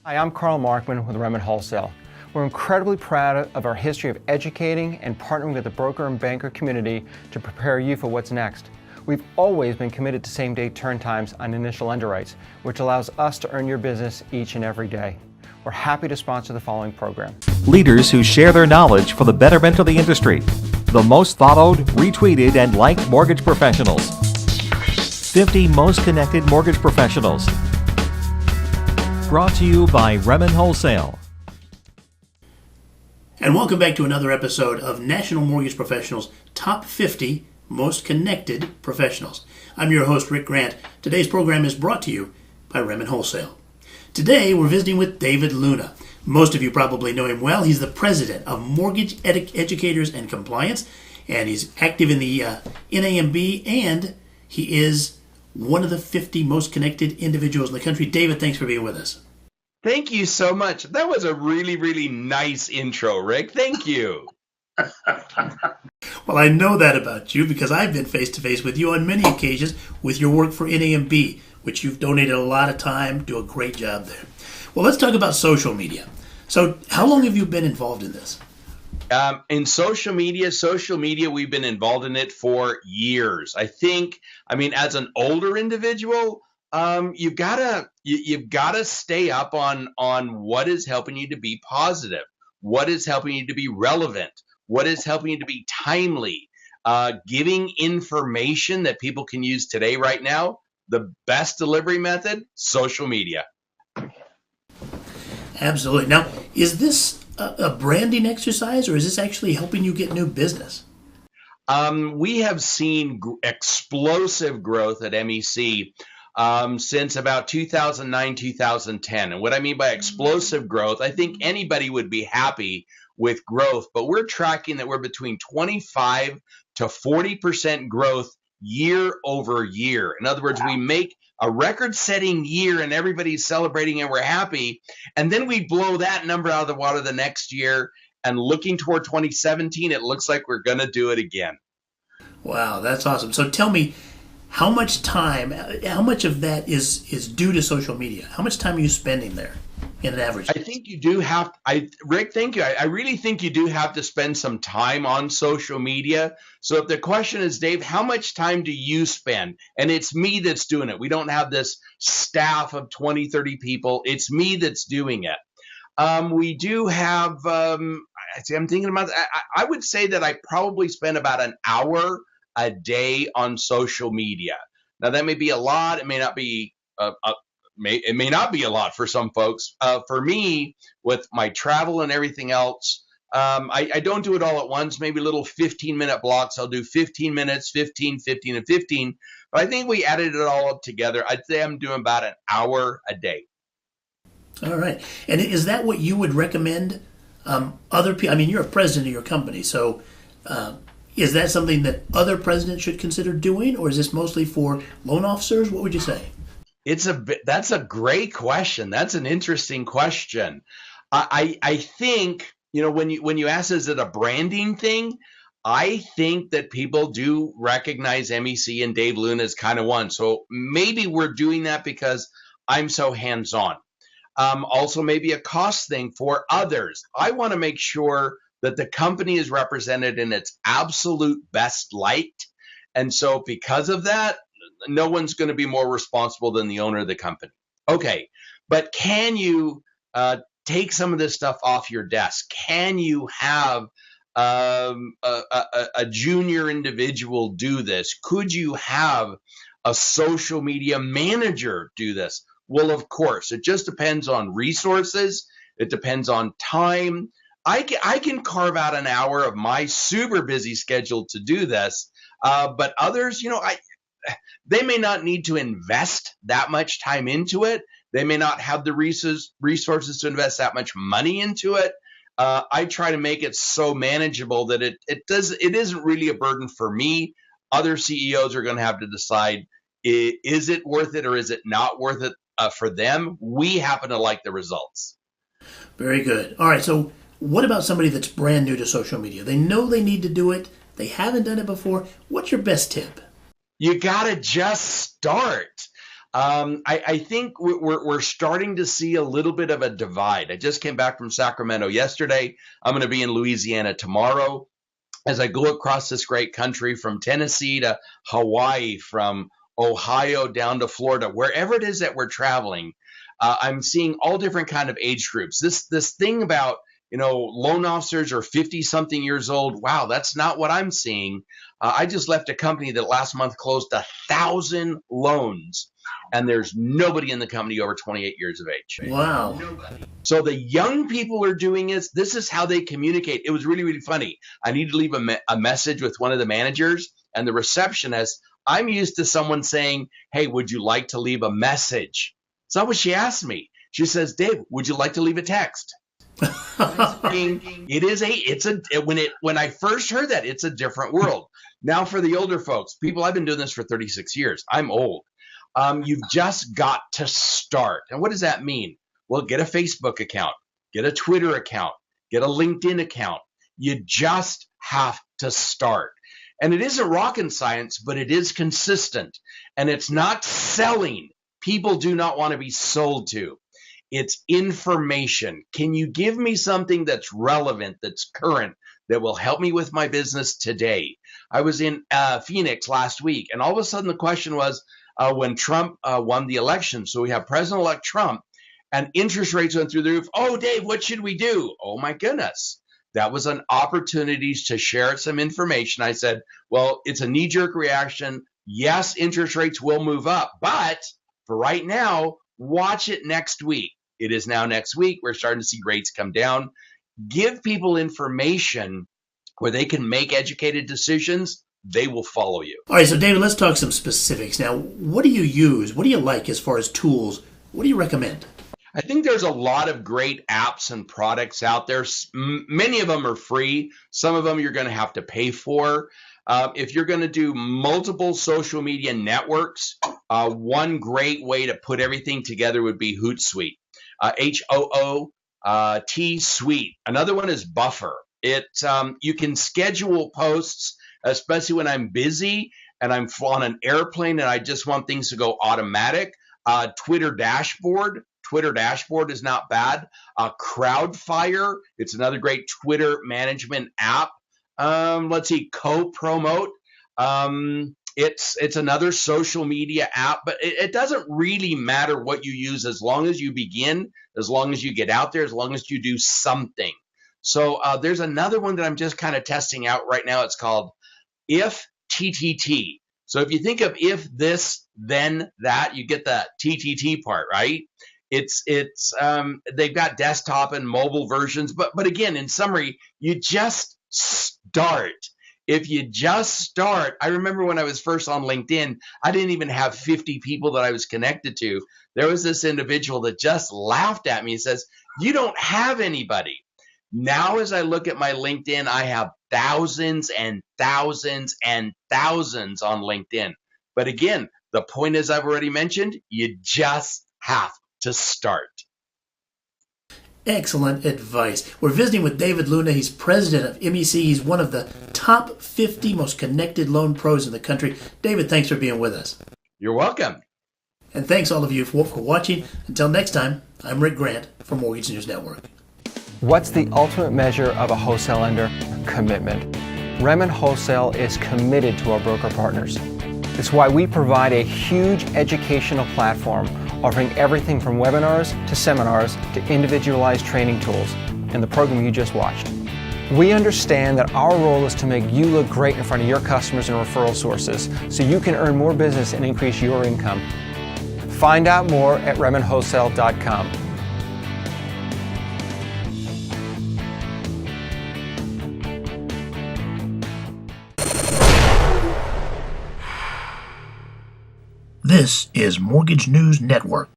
Hi, I'm Carl Markman with Remen Wholesale. We're incredibly proud of our history of educating and partnering with the broker and banker community to prepare you for what's next. We've always been committed to same-day turn times on initial underwrites, which allows us to earn your business each and every day. We're happy to sponsor the following program. Leaders who share their knowledge for the betterment of the industry. The most followed, retweeted, and liked mortgage professionals. 50 most connected mortgage professionals. Brought to you by Remen Wholesale. And welcome back to another episode of National Mortgage Professionals Top 50 Most Connected Professionals. I'm your host, Rick Grant. Today's program is brought to you by Remen Wholesale. Today, we're visiting with David Luna. Most of you probably know him well. He's the president of Mortgage Educators and Compliance, and he's active in the NAMB, and he is one of the 50 most connected individuals in the country. David, thanks for being with us. Thank you so much. That was a really, really nice intro, Rick. Thank you. Well, I know that about you because I've been face-to-face with you on many occasions with your work for NAMB, which you've donated a lot of time, do a great job there. Well, let's talk about social media. So how long have you been involved in this? In social media, we've been involved in it for years. I mean, as an older individual, you've gotta stay up on what is helping you to be positive, what is helping you to be relevant, what is helping you to be timely, giving information that people can use today, right now. The best delivery method, social media. Absolutely. Now, is this a branding exercise, or is this actually helping you get new business? We have seen explosive growth at MEC since about 2009, 2010. And what I mean by explosive growth, I think anybody would be happy with growth, but we're tracking that we're between 25 to 40% growth year over year. In other words, we make a record-setting year and everybody's celebrating and we're happy, and then we blow that number out of the water the next year, and looking toward 2017, it looks like we're going to do it again. Wow, that's awesome. So tell me, how much of that is due to social media? How much time are you spending there in an average? I think you do have, Rick, thank you. I really think you do have to spend some time on social media. So if the question is, Dave, how much time do you spend? And it's me that's doing it. We don't have this staff of 20, 30 people. It's me that's doing it. We do have, I'm thinking about, I would say that I probably spend about an hour a day on social media. Now that may be a lot. It may not be it may not be a lot for some folks. For me, with my travel and everything else, I don't do it all at once, maybe little 15-minute blocks. I'll do 15 minutes, 15, 15, and 15. But I think we added it all up together. I'd say I'm doing about an hour a day. All right. And is that what you would recommend other people? I mean, you're a president of your company, so is that something that other presidents should consider doing, or is this mostly for loan officers? What would you say? That's a great question. That's an interesting question. I think, when you ask, is it a branding thing? I think that people do recognize MEC and Dave Luna as kind of one. So maybe we're doing that because I'm so hands-on. Also maybe a cost thing for others. I want to make sure that the company is represented in its absolute best light. And so because of that, no one's going to be more responsible than the owner of the company. Okay, but can you take some of this stuff off your desk? Can you have a junior individual do this? Could you have a social media manager do this? Well, of course, it just depends on resources. It depends on time. I can carve out an hour of my super busy schedule to do this, but others, they may not need to invest that much time into it. They may not have the resources to invest that much money into it. I try to make it so manageable that it isn't really a burden for me. Other CEOs are going to have to decide, is it worth it or is it not worth it for them? We happen to like the results. Very good. All right, so what about somebody that's brand new to social media? They know they need to do it. They haven't done it before. What's your best tip? You got to just start. I think we're starting to see a little bit of a divide. I just came back from Sacramento yesterday. I'm going to be in Louisiana tomorrow. As I go across this great country from Tennessee to Hawaii, from Ohio down to Florida, wherever it is that we're traveling, I'm seeing all different kind of age groups. This thing about, loan officers are 50 something years old. Wow, that's not what I'm seeing. I just left a company that last month closed 1,000 loans, and there's nobody in the company over 28 years of age. Wow. So the young people are doing this is how they communicate. It was really, really funny. I need to leave a message with one of the managers, and the receptionist, I'm used to someone saying, hey, would you like to leave a message? It's not what she asked me. She says, Dave, would you like to leave a text? When I first heard that, it's a different world. Now for the older folks, people, I've been doing this for 36 years. I'm old. You've just got to start. And what does that mean? Well, get a Facebook account, get a Twitter account, get a LinkedIn account. You just have to start. And it isn't rocket science, but it is consistent. And it's not selling. People do not want to be sold to. It's information. Can you give me something that's relevant, that's current, that will help me with my business today? I was in Phoenix last week, and all of a sudden the question was, when Trump won the election, so we have President-elect Trump, and interest rates went through the roof. Oh, Dave, what should we do? Oh, my goodness. That was an opportunity to share some information. I said, well, it's a knee-jerk reaction. Yes, interest rates will move up, but for right now, watch it next week. It is now next week. We're starting to see rates come down. Give people information where they can make educated decisions. They will follow you. All right, so David, let's talk some specifics. Now, what do you use? What do you like as far as tools? What do you recommend? I think there's a lot of great apps and products out there. Many of them are free. Some of them you're going to have to pay for. If you're going to do multiple social media networks, one great way to put everything together would be Hootsuite, Hoot Suite. Another one is Buffer. You can schedule posts, especially when I'm busy and I'm on an airplane and I just want things to go automatic. Twitter Dashboard is not bad. Crowdfire, it's another great Twitter management app. Let's see, Co-Promote. It's another social media app, but it doesn't really matter what you use as long as you begin, as long as you get out there, as long as you do something. So there's another one that I'm just kind of testing out right now. It's called If TTT. So if you think of if this, then that, you get the TTT part, right? They've got desktop and mobile versions, but again, in summary, you just start. If you just start, I remember when I was first on LinkedIn, I didn't even have 50 people that I was connected to. There was this individual that just laughed at me and says, you don't have anybody. Now, as I look at my LinkedIn, I have thousands and thousands and thousands on LinkedIn. But again, the point is, I've already mentioned, you just have to start. Excellent advice. We're visiting with David Luna. He's president of MEC. He's one of the top 50 most connected loan pros in the country. David, thanks for being with us. You're welcome. And thanks all of you for watching. Until next time, I'm Rick Grant for Mortgage News Network. What's the ultimate measure of a wholesale lender? Commitment. Reman Wholesale is committed to our broker partners. It's why we provide a huge educational platform offering everything from webinars to seminars to individualized training tools in the program you just watched. We understand that our role is to make you look great in front of your customers and referral sources so you can earn more business and increase your income. Find out more at RemanWholesale.com. This is Mortgage News Network.